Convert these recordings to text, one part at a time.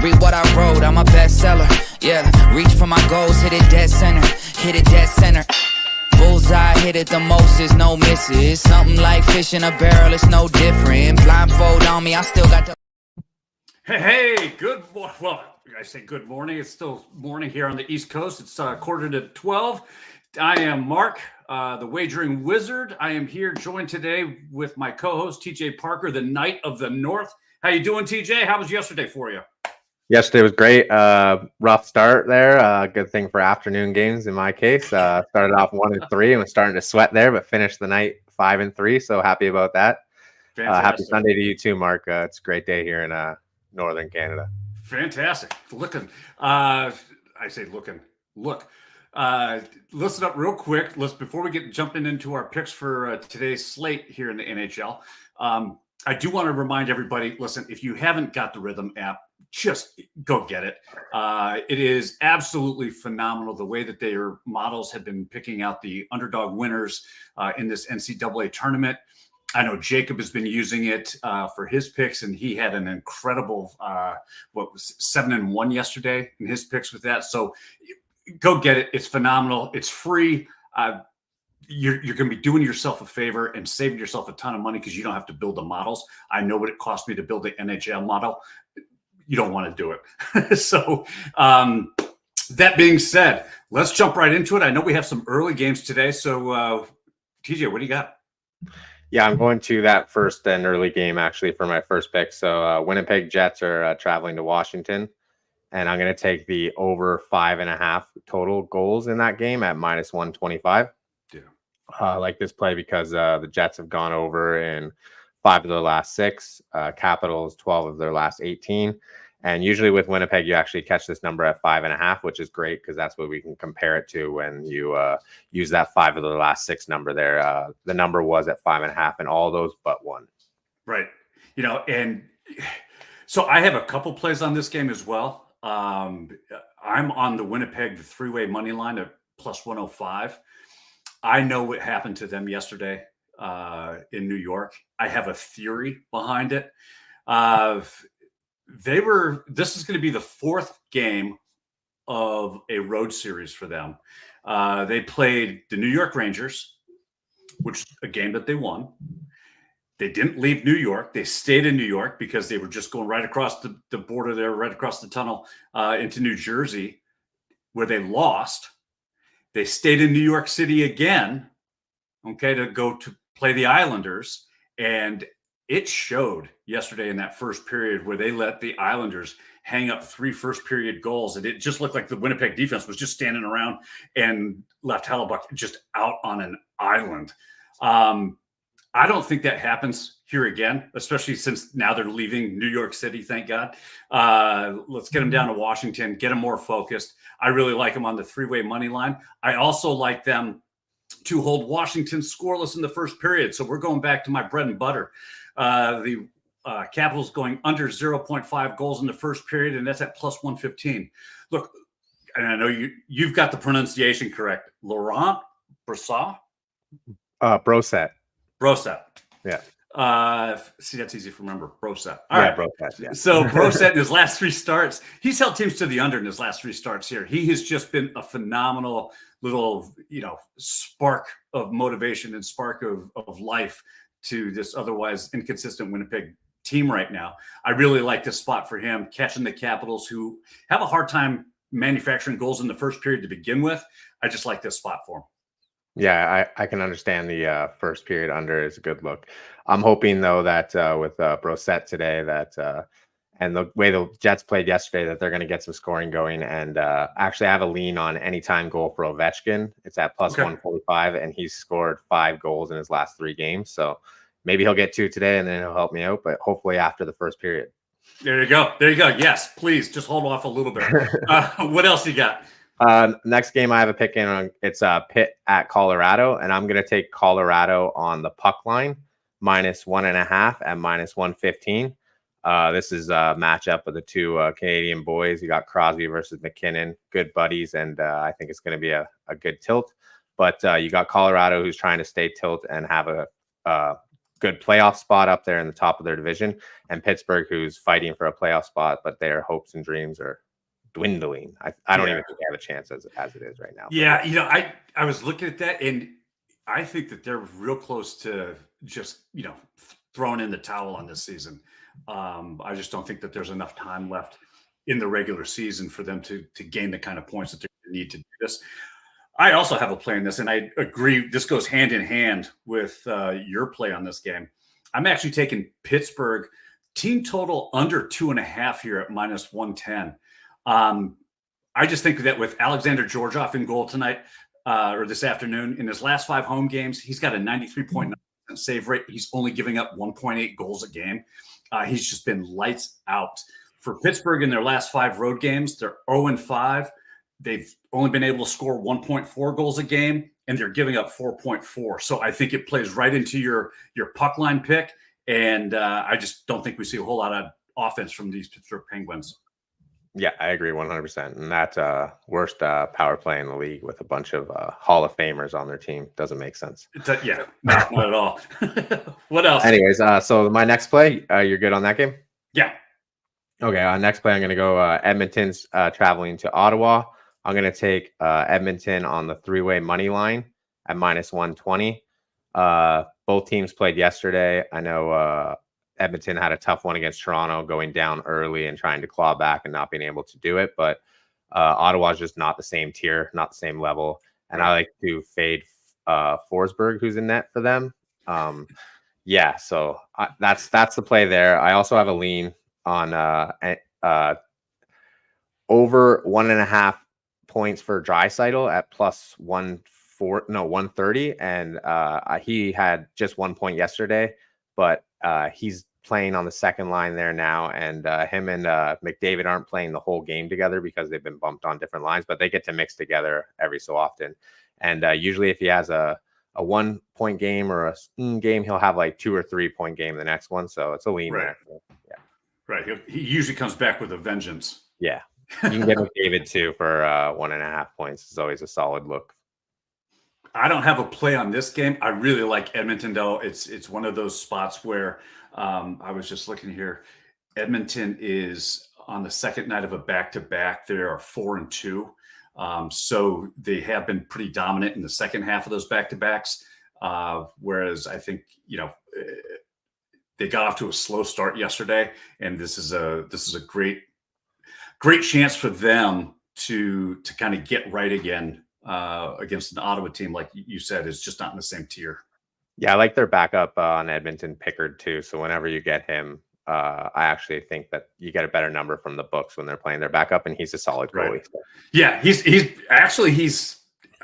Read what I wrote, I'm a bestseller. Yeah, reach for my goals, hit it dead center. Hit it dead center. Bullseye, hit it the most, is no misses. Something like fish in a barrel, it's no different. Blindfold on me, I still got the... Hey, good morning. Well, I say good morning. It's still morning here on the East Coast. It's 11:45. I am Mark, the Wagering Wizard. I am here joined today with my co-host, TJ Parker, the Knight of the North. How you doing, TJ? How was yesterday for you? Yesterday was great. Rough start there. Good thing for afternoon games in my case. Started off 1-3 and was starting to sweat there, but finished the night 5-3. So happy about that. Happy Sunday to you too, Mark. It's a great day here in Northern Canada. Fantastic. Look. Listen up real quick. Before we get jumping into our picks for today's slate here in the NHL. I do want to remind everybody, listen, if you haven't got the Rhythm app, just go get it. It is absolutely phenomenal the way that their models have been picking out the underdog winners in this NCAA tournament. I know Jacob has been using it for his picks, and he had an incredible 7-1 yesterday in his picks with that. So go get it. It's phenomenal. It's free. You're going to be doing yourself a favor and saving yourself a ton of money because you don't have to build the models. I know what it cost me to build the NHL model. You don't want to do it. So that being said, let's jump right into it. I know we have some early games today. So TJ, what do you got? Yeah, I'm going to that first and early game actually for my first pick. So Winnipeg Jets are traveling to Washington, and I'm going to take the over 5.5 total goals in that game at -125. Yeah. I like this play because the Jets have gone over in 5 of their last 6, Capitals 12 of their last 18. And usually with Winnipeg, you actually catch this number at 5.5, which is great because that's what we can compare it to when you use that 5 of the last 6 number there. The number was at 5.5 in all those but one. Right. And so I have a couple plays on this game as well. I'm on the Winnipeg three-way money line at +105. I know what happened to them yesterday in New York. I have a theory behind it. This is going to be the 4th game of a road series for them. They played the New York Rangers, which a game that they won. They didn't leave New York. They stayed in New York because they were just going right across the border there, right across the tunnel into New Jersey, where they lost. They stayed in New York City again, to go to play the Islanders. And it showed yesterday in that first period where they let the Islanders hang up 3 first-period goals. And it just looked like the Winnipeg defense was just standing around and left Hellebuck just out on an island. I don't think that happens here again, especially since now they're leaving New York City, thank God. Let's get them down to Washington, get them more focused. I really like them on the three-way money line. I also like them to hold Washington scoreless in the first period. So we're going back to my bread and butter. The Capitals going under 0.5 goals in the first period, and that's at +115. Look, and I know you've got the pronunciation correct. Laurent Brossoit? Brosset. Brosset. Yeah. See, that's easy to remember. Brosset. All right. Brosset, yeah. So Brosset in his last 3 starts, he's held teams to the under in his last 3 starts here. He has just been a phenomenal little, spark of motivation and spark of life to this otherwise inconsistent Winnipeg team right now. I really like this spot for him, catching the Capitals, who have a hard time manufacturing goals in the first period to begin with. I just like this spot for him. Yeah, I can understand the first period under is a good look. I'm hoping, though, that with Brosset today, that and the way the Jets played yesterday, that they're going to get some scoring going. And actually, I have a lean on anytime goal for Ovechkin. It's at +145, and he's scored 5 goals in his last 3 games. So maybe he'll get 2 today, and then he'll help me out. But hopefully after the first period. There you go. Yes, please just hold off a little bit. What else you got? Next game I have a pick in on, it's Pitt at Colorado, and I'm going to take Colorado on the puck line, -1.5 at -115. This is a matchup of the 2 Canadian boys. You got Crosby versus McKinnon, good buddies, and I think it's going to be a good tilt. But you got Colorado, who's trying to stay tilt and have a good playoff spot up there in the top of their division, and Pittsburgh, who's fighting for a playoff spot, but their hopes and dreams are dwindling. I don't even think they have a chance as it is right now. Yeah, I was looking at that, and I think that they're real close to just throwing in the towel on this season. I just don't think that there's enough time left in the regular season for them to gain the kind of points that they need to do this. I also have a play in this, and I agree. This goes hand in hand with your play on this game. I'm actually taking Pittsburgh team total under 2.5 here at -110. I just think that with Alexander Georgiev in goal tonight or this afternoon, in his last 5 home games, he's got a 93.9% save rate. He's only giving up 1.8 goals a game. He's just been lights out. For Pittsburgh in their last 5 road games, they're 0-5. They've only been able to score 1.4 goals a game, and they're giving up 4.4. So I think it plays right into your puck line pick, and I just don't think we see a whole lot of offense from these Pittsburgh Penguins. Yeah, I agree 100%. And that worst power play in the league with a bunch of Hall of Famers on their team doesn't make sense. Yeah, not at all. What else? Anyways, so my next play, you're good on that game? Yeah. Okay, next play, I'm going to go Edmonton's traveling to Ottawa. I'm going to take Edmonton on the 3-way money line at -120. Both teams played yesterday. I know Edmonton had a tough one against Toronto, going down early and trying to claw back and not being able to do it. But Ottawa's just not the same tier, not the same level. And I like to fade Forsberg, who's in net for them. Yeah, so that's the play there. I also have a lean on over 1.5 points for Draisaitl at +130, and he had just 1 point yesterday, but he's playing on the second line there now, and him and McDavid aren't playing the whole game together because they've been bumped on different lines, but they get to mix together every so often. And usually if he has a 1 point game or a game, he'll have like 2 or 3 point game the next one. So it's a lean there. Yeah. Right. He usually comes back with a vengeance. Yeah. You can get McDavid too for 1.5 points. It's always a solid look. I don't have a play on this game. I really like Edmonton, though. It's one of those spots where I was just looking here. Edmonton is on the second night of a back-to-back. They are 4-2. So they have been pretty dominant in the second half of those back-to-backs. Whereas I think, they got off to a slow start yesterday, and this is a great chance for them to kind of get right again against an Ottawa team, like you said, is just not in the same tier. Yeah, I like their backup on Edmonton, Pickard, too. So whenever you get him, I actually think that you get a better number from the books when they're playing their backup, and he's a solid goalie. Right. Yeah, he's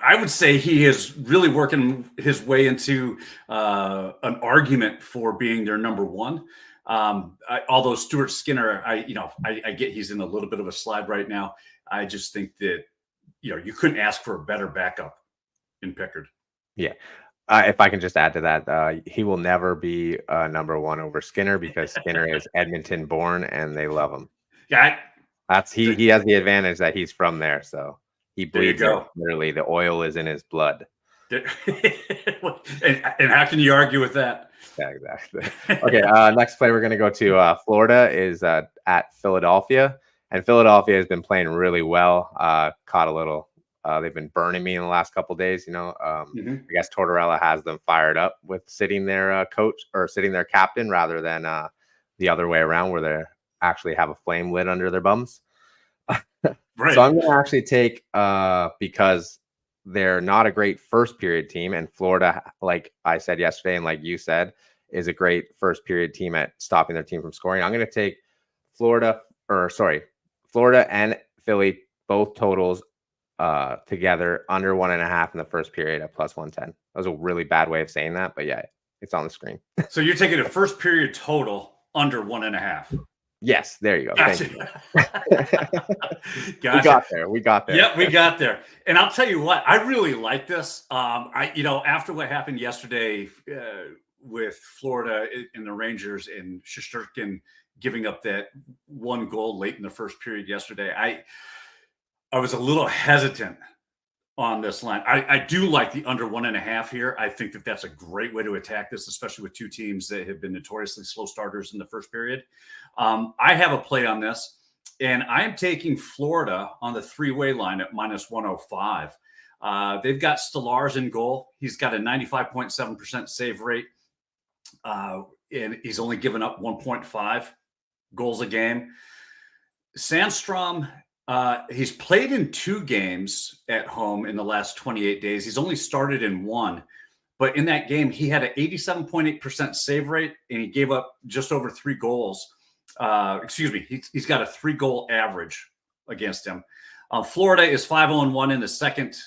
I would say he is really working his way into an argument for being their number one. Although Stuart Skinner, I get he's in a little bit of a slide right now. I just think that you couldn't ask for a better backup in Pickard. Yeah. If I can just add to that, he will never be number one over Skinner because Skinner is Edmonton born and they love him. Yeah. He has the advantage that he's from there. So he bleeds it. Literally, the oil is in his blood. And how can you argue with that? Yeah, exactly. Okay, next play we're going to go to Florida is at Philadelphia. And Philadelphia has been playing really well. Caught a little. They've been burning me in the last couple of days. I guess Tortorella has them fired up with sitting their coach or sitting their captain rather than the other way around where they actually have a flame lit under their bums. Right. So I'm going to actually take because they're not a great first period team, and Florida, like I said yesterday, and like you said, is a great first period team at stopping their team from scoring. I'm going to take Florida and Philly, both totals together under 1.5 in the first period at +110. That was a really bad way of saying that, but yeah, it's on the screen. So you're taking a first period total under 1.5. Yes, there you go. Gotcha. Thank you. Gotcha. We got there. Yeah, we got there. And I'll tell you what, I really like this. After what happened yesterday with Florida and the Rangers and Shesterkin giving up that one goal late in the first period yesterday, I was a little hesitant on this line. I do like the under 1.5 here. I think that that's a great way to attack this, especially with two teams that have been notoriously slow starters in the first period. I have a play on this, and I'm taking Florida on the three-way line at -105. They've got Stolarz in goal. He's got a 95.7% save rate, and he's only given up 1.5 goals a game. Sandstrom, he's played in 2 games at home in the last 28 days. He's only started in 1. But in that game, he had an 87.8% save rate, and he gave up just over 3 goals. He's got a 3-goal average against him. Florida is 5-0-1 in the second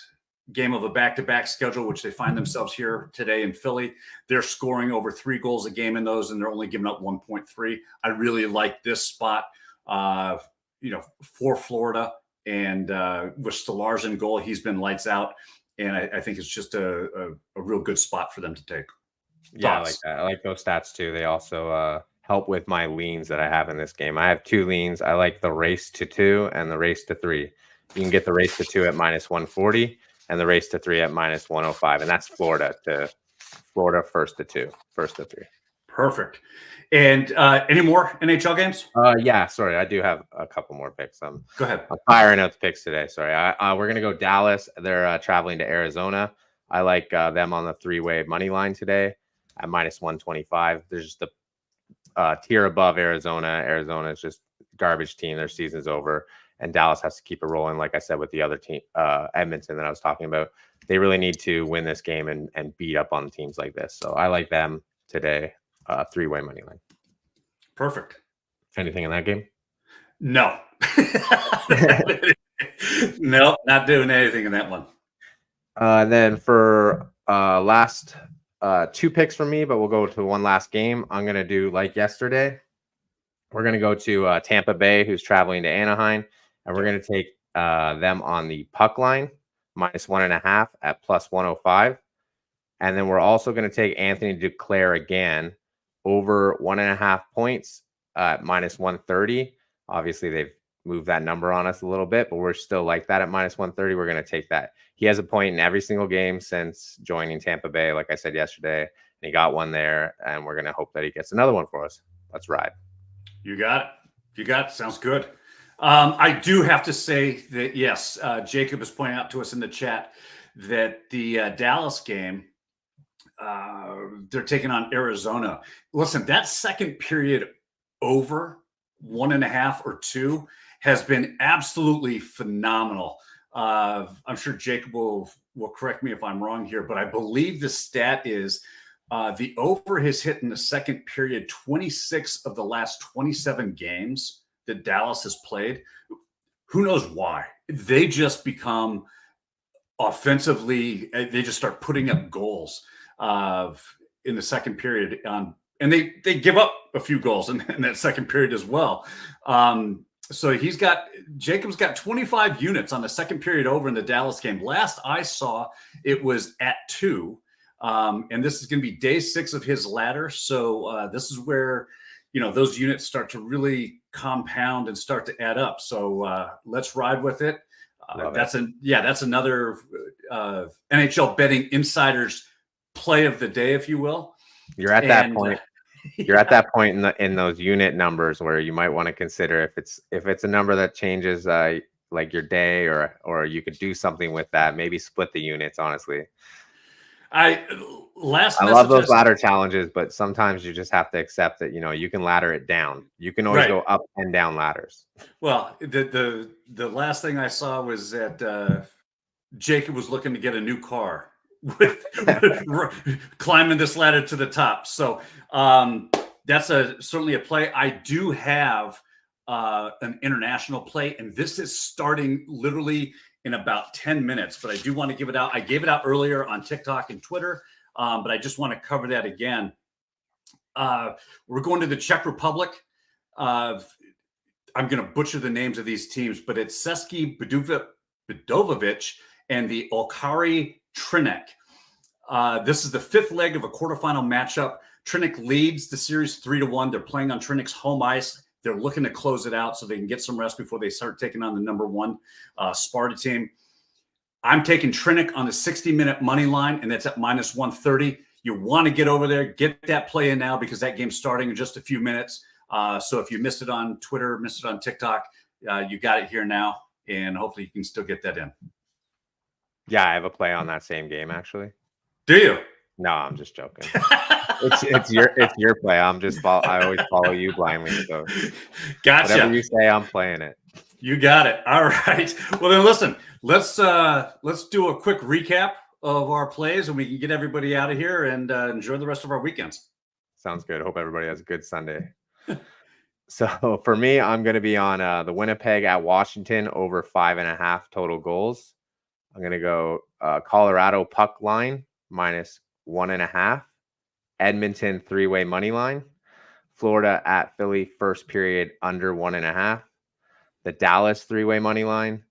game of a back-to-back schedule, which they find themselves here today in Philly. They're scoring over 3 goals a game in those, and they're only giving up 1.3. I really like this spot, for Florida. And with Stolarz in goal, he's been lights out. And I think it's just a real good spot for them to take. Yeah, I like that. I like those stats too. They also help with my leans that I have in this game. I have 2 leans. I like the race to 2 and the race to 3. You can get the race to 2 at -140 and the race to 3 at -105. And that's Florida first to 2, first to 3. Perfect. And any more NHL games? Yeah, sorry. I do have a couple more picks. Go ahead. I'm firing out the picks today. Sorry. We're going to go Dallas. They're traveling to Arizona. I like them on the 3-way money line today at -125. There's just a tier above Arizona. Arizona is just garbage team. Their season's over. And Dallas has to keep it rolling. Like I said, with the other team, Edmonton that I was talking about, they really need to win this game and beat up on teams like this. So I like them today. 3-way money line. Perfect. Anything in that game? No. No, not doing anything in that one. Then for last 2 picks for me, but we'll go to one last game. I'm going to do like yesterday. We're going to go to Tampa Bay, who's traveling to Anaheim, and we're going to take them on the puck line, -1.5 at +105. And then we're also going to take Anthony Duclair again, over 1.5 points at -130. Obviously, they've moved that number on us a little bit, but we're still like that at -130. We're going to take that. He has a point in every single game since joining Tampa Bay, like I said yesterday, and he got one there, and we're going to hope that he gets another one for us. Let's ride. You got it. Sounds good. I do have to say that, yes, Jacob is pointing out to us in the chat that the Dallas game, they're taking on Arizona. Listen, that second period over 1.5 or 2 has been absolutely phenomenal. I'm sure Jacob will correct me if I'm wrong here, but I believe the stat is the over has hit in the second period 26 of the last 27 games that Dallas has played. Who knows why? They just become offensively, they just start putting up goals in the second period, and they give up a few goals in that second period as well. So Jacob's got 25 units on the second period over in the Dallas game. Last I saw, it was at 2, and this is going to be day 6 of his ladder. So this is where those units start to really compound and start to add up. So let's ride with it. That's another NHL Betting Insiders play of the day, if you will. You're at that point. You're at that point in those unit numbers where you might want to consider if it's a number that changes like your day, or you could do something with that. Maybe split the units. Honestly, I love those ladder challenges, but sometimes you just have to accept that you can ladder it down. You can always go up and down ladders. Well, the last thing I saw was that Jacob was looking to get a new car. with climbing this ladder to the top. So that's certainly a play. I do have an international play, and this is starting literally in about 10 minutes, but I do want to give it out. I gave it out earlier on TikTok and Twitter, but I just want to cover that again. We're going to the Czech Republic. I'm going to butcher the names of these teams, but it's Český Budějovice and the Olkari Trinec. This is the 5th leg of a quarterfinal matchup. Trinec leads the series 3-1. They're playing on Trinec's home ice. They're looking to close it out so they can get some rest before they start taking on the number 1 Sparta team. I'm taking Trinick on the 60-minute money line, and that's at minus 130. You want to get over there, get that play in now because that game's starting in just a few minutes. So if you missed it on Twitter, missed it on TikTok, you got it here now, and hopefully you can still get that in. Yeah, I have a play on that same game actually. Do you? No, I'm just joking. it's your play. I always follow you blindly. So gotcha. Whatever you say, I'm playing it. You got it. All right. Well then, listen. Let's do a quick recap of our plays, and we can get everybody out of here and enjoy the rest of our weekends. Sounds good. Hope everybody has a good Sunday. So for me, I'm going to be on the Winnipeg at Washington over 5.5 total goals. I'm going to go Colorado puck line minus 1.5. Edmonton 3-way money line. Florida at Philly first period under 1.5. The Dallas 3-way money line.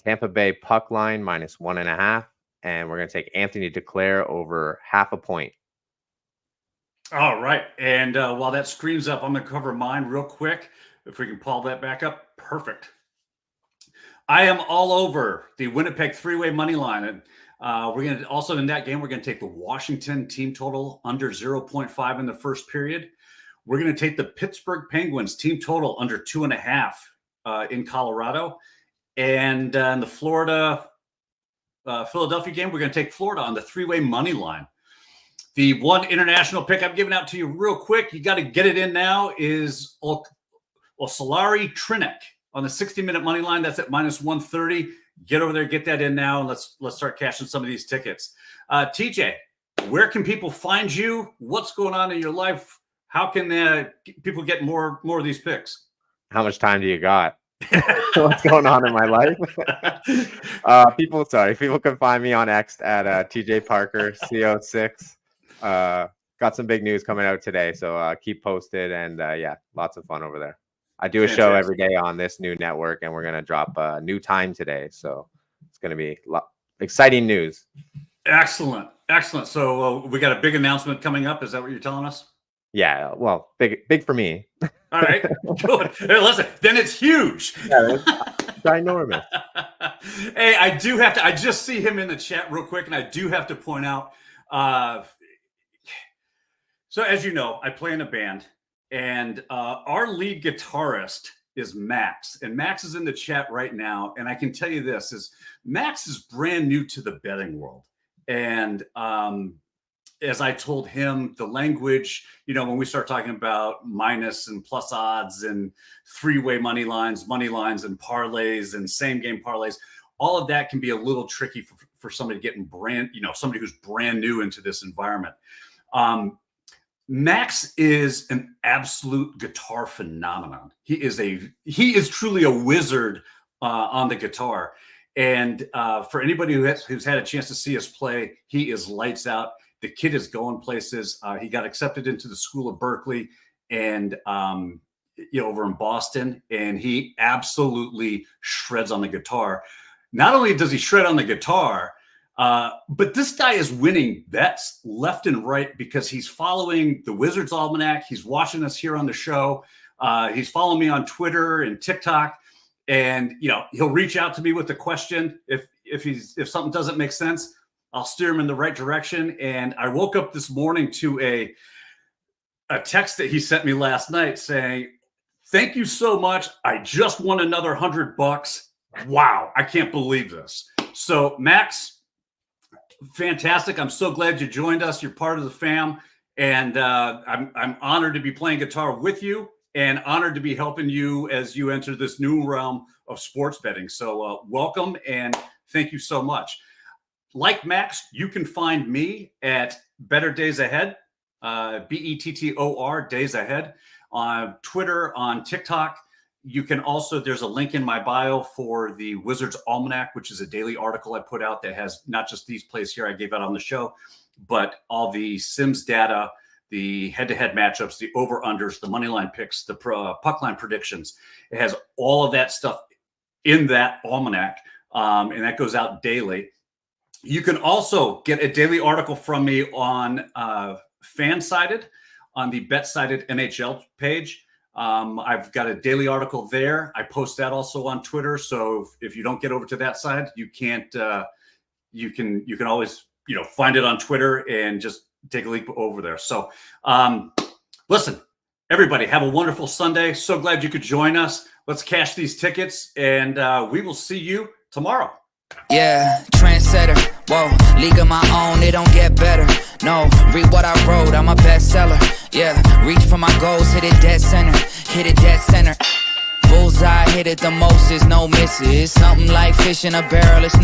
Tampa Bay puck line minus 1.5. And we're going to take Anthony Duclair over 0.5 point. All right. And while that screen's up, I'm going to cover mine real quick. If we can pull that back up. Perfect. I am all over the Winnipeg 3-way money line. And we're going to also in that game, we're going to take the Washington team total under 0.5 in the first period. We're going to take the Pittsburgh Penguins team total under 2.5 in Colorado. And in the Philadelphia game, we're going to take Florida on the 3-way money line. The one international pick I'm giving out to you real quick, you got to get it in now, is Solari Trinick on the 60-minute money line. That's at minus 130. Get over there, get that in now, and let's start cashing some of these tickets. TJ, where can people find you? What's going on in your life? How can people get more of these picks? How much time do you got? What's going on in my life? People can find me on X at TJ Parker CO6. Got some big news coming out today, so keep posted, and lots of fun over there. I do a show every day on this new network, and we're going to drop a new time today. So it's going to be exciting news. Excellent. So we got a big announcement coming up. Is that what you're telling us? Yeah. Well, big for me. All right. Good. Hey, listen, then it's huge. Yeah, it's ginormous. Hey, I just see him in the chat real quick, and I do have to point out, so as you know, I play in a band. And our lead guitarist is Max, and Max is in the chat right now. And I can tell you this is Max is brand new to the betting world. And as I told him, the language, when we start talking about minus and plus odds and 3-way money lines and parlays and same game parlays, all of that can be a little tricky for somebody getting somebody who's brand new into this environment. Max is an absolute guitar phenomenon. He is truly a wizard on the guitar. And for anybody who's had a chance to see us play, he is lights out. The kid is going places. He got accepted into the School of Berkeley and over in Boston, and he absolutely shreds on the guitar. Not only does he shred on the guitar, but this guy is winning bets left and right because he's following the Wizards Almanac. He's watching us here on the show. He's following me on Twitter and TikTok, and he'll reach out to me with a question. If something doesn't make sense, I'll steer him in the right direction. And I woke up this morning to a text that he sent me last night saying, "Thank you so much. I just won another $100. Wow, I can't believe this." So Max, fantastic. I'm so glad you joined us. You're part of the fam. And I'm honored to be playing guitar with you and honored to be helping you as you enter this new realm of sports betting. So welcome and thank you so much. Like Max, you can find me at Better Days Ahead, BETTOR Days Ahead, on Twitter, on TikTok. You can also, there's a link in my bio for the Wizards Almanac, which is a daily article I put out that has not just these plays here I gave out on the show, but all the Sims data, the head-to-head matchups, the over-unders, the money line picks, the puck line predictions. It has all of that stuff in that almanac, and that goes out daily. You can also get a daily article from me on Fansided, on the BetSided NHL page. I've got a daily article there. I post that also on Twitter. So if you don't get over to that side, you can't. You can always find it on Twitter and just take a leap over there. So listen, everybody, have a wonderful Sunday. So glad you could join us. Let's cash these tickets, and we will see you tomorrow. Yeah, trendsetter, whoa, league of my own, it don't get better. No, read what I wrote, I'm a bestseller. Yeah, reach for my goals, hit it dead center, hit it dead center. Bullseye, hit it the most, is no misses. Something like fish in a barrel, it's no